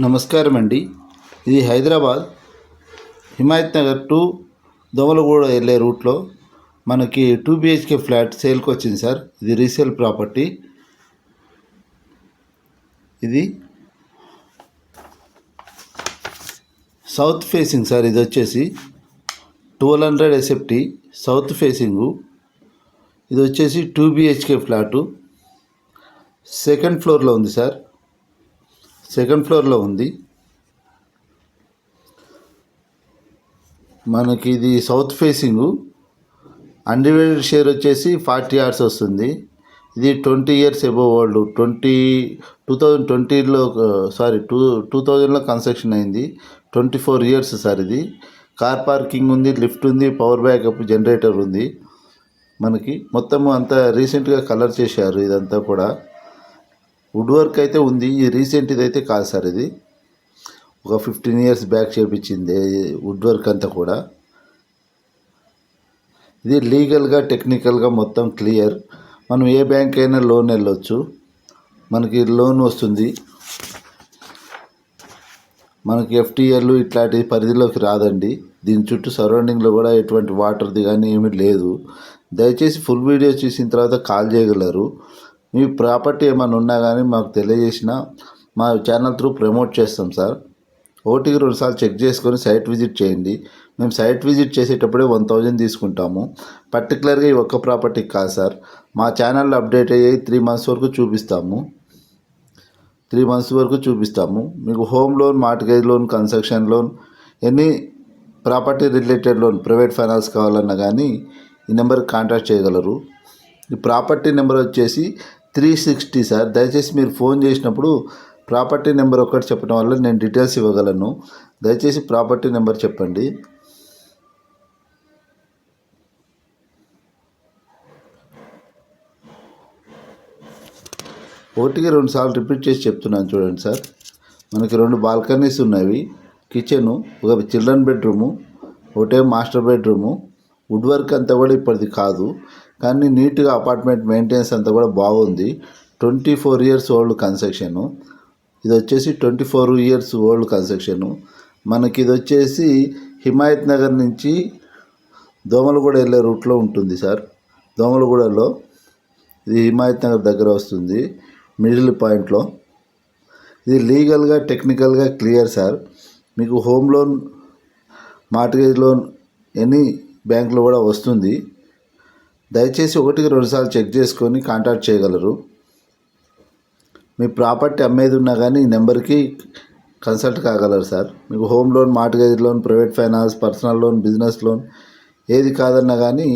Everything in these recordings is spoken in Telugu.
నమస్కారం అండి. ఇది హైదరాబాద్ హిమాయత్ నగర్ టు దోమలగూడ వెళ్ళే రూట్లో మనకి 2 BHK ఫ్లాట్ సేల్కి వచ్చింది సార్. ఇది రీసేల్ ప్రాపర్టీ. ఇది సౌత్ ఫేసింగ్ సార్. ఇది వచ్చేసి 1200 SFT సౌత్ ఫేసింగు. ఇది వచ్చేసి 2 BHK ఫ్లాటు. సెకండ్ ఫ్లోర్లో ఉంది సార్. సెకండ్ ఫ్లోర్లో ఉంది. మనకి ఇది సౌత్ ఫేసింగు. అన్డివైడెడ్ షేర్ వచ్చేసి 40 yards వస్తుంది. ఇది 20 years అబోవ్ ఓల్డ్. 2020లో 2000లో కన్స్ట్రక్షన్ అయింది. 24 years సార్. ఇది కార్ పార్కింగ్ ఉంది, లిఫ్ట్ ఉంది, పవర్ బ్యాకప్ జనరేటర్ ఉంది. మనకి మొత్తము అంతా రీసెంట్గా కలర్ చేశారు. ఇదంతా కూడా వుడ్ వర్క్ అయితే ఉంది. ఇది రీసెంట్ ఇదైతే కాదు సార్. ఇది ఒక 15 years బ్యాక్ చేయించింది వుడ్ వర్క్ అంతా కూడా. ఇది లీగల్గా టెక్నికల్గా మొత్తం క్లియర్. మనం ఏ బ్యాంక్ అయినా లోన్ వెళ్ళొచ్చు. మనకి లోన్ వస్తుంది. మనకి FTL ఇట్లాంటి పరిధిలోకి రాదండి. దీని చుట్టూ సరౌండింగ్లో కూడా ఎటువంటి వాటర్ది కానీ ఏమీ లేదు. దయచేసి ఫుల్ వీడియో చూసిన తర్వాత కాల్ చేయగలరు. మీ ప్రాపర్టీ ఏమైనా ఉన్నా కానీ మాకు తెలియజేసిన మా ఛానల్ త్రూ ప్రమోట్ చేస్తాం సార్. 1-2 సార్లు చెక్ చేసుకొని సైట్ విజిట్ చేయండి. మేము సైట్ విజిట్ చేసేటప్పుడే 1000 తీసుకుంటాము. పర్టికులర్గా ఈ ఒక్క ప్రాపర్టీకి కాదు సార్. మా ఛానల్లో అప్డేట్ అయ్యి 3 months వరకు చూపిస్తాము. 3 months వరకు చూపిస్తాము. మీకు home loan, mortgage loan, construction loan, any property related loan, private finance కావాలన్నా కానీ ఈ నెంబర్కి కాంటాక్ట్ చేయగలరు. ఈ ప్రాపర్టీ నెంబర్ వచ్చేసి 360 సార్. దయచేసి మీరు ఫోన్ చేసినప్పుడు ప్రాపర్టీ నెంబర్ ఒకటి చెప్పడం వల్ల నేను డీటెయిల్స్ ఇవ్వగలను. దయచేసి ప్రాపర్టీ నెంబర్ చెప్పండి. ఒకటికి 2 సార్లు రిపీట్ చేసి చెప్తున్నాను చూడండి సార్. మనకి 2 బాల్కనీస్ ఉన్నవి, కిచెను, ఒక చిల్డ్రన్ బెడ్రూము, ఒకటే మాస్టర్ బెడ్రూము. వుడ్ వర్క్ అంతా కూడా ఇప్పటిది కాదు, కానీ నీట్గా అపార్ట్మెంట్ మెయింటెనెన్స్ అంతా కూడా బాగుంది. 24 years ఓల్డ్ కన్స్ట్రక్షను. ఇది వచ్చేసి 24 years ఓల్డ్ కన్స్ట్రక్షను. మనకి ఇది వచ్చేసి హిమాయత్ నగర్ నుంచి దోమలగూడ వెళ్ళే రూట్లో ఉంటుంది సార్. దోమలగూడలో ఇది హిమాయత్ నగర్ దగ్గర వస్తుంది, మిడిల్ పాయింట్లో. ఇది లీగల్గా టెక్నికల్గా క్లియర్ సార్. మీకు home loan, mortgage loan any బ్యాంకులో కూడా వస్తుంది. దయచేసి 1-2 సార్లు చెక్ చేసుకొని కాంటాక్ట్ చేయగలరు. మీ ప్రాపర్టీ అమ్మేది ఉన్నా కానీ ఈ నెంబర్కి కన్సల్ట్ కాగలరు సార్. మీకు home loan, mortgage loan, private finance, personal loan, business loan ఏది కాదన్నా కానీ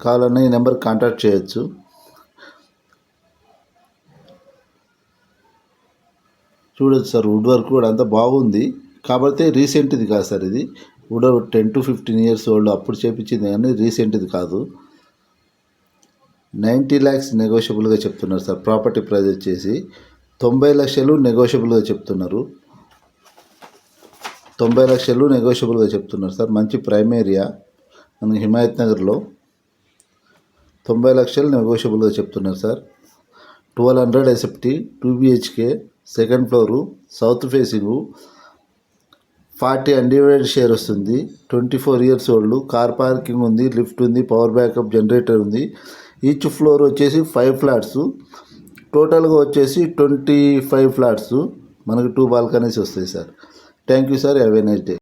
కావాలన్నా ఈ నెంబర్కి కాంటాక్ట్ చేయొచ్చు. చూడొచ్చు సార్. వుడ్ వర్క్ కూడా అంతా బాగుంది. కాకపోతే రీసెంట్ది కాదు సార్. ఇది కూడా 10 to 15 years ఓల్డ్. అప్పుడు చేపించింది కానీ రీసెంట్ది కాదు. 90 lakhs నెగోషియబుల్గా చెప్తున్నారు సార్. ప్రాపర్టీ ప్రైస్ వచ్చేసి 90 లక్షలు నెగోషియబుల్గా చెప్తున్నారు. 90 లక్షలు నెగోషియబుల్గా చెప్తున్నారు సార్. మంచి ప్రైమ్ ఏరియా మన హిమాయత్ నగర్లో. 90 లక్షలు నెగోషియబుల్గా చెప్తున్నారు sir. 1200 SFT 2 BHK second floor, south facing, 40 undivided share వస్తుంది. 24 years ఓల్డ్. కార్ పార్కింగ్ ఉంది, లిఫ్ట్ ఉంది, పవర్ బ్యాకప్ జనరేటర్ ఉంది. ఈచ్ ఫ్లోర్ వచ్చేసి 5 flats. టోటల్గా వచ్చేసి 25 flats. మనకి 2 బాల్కనీస్ వస్తాయి sir. Thank you sir. Have a nice day.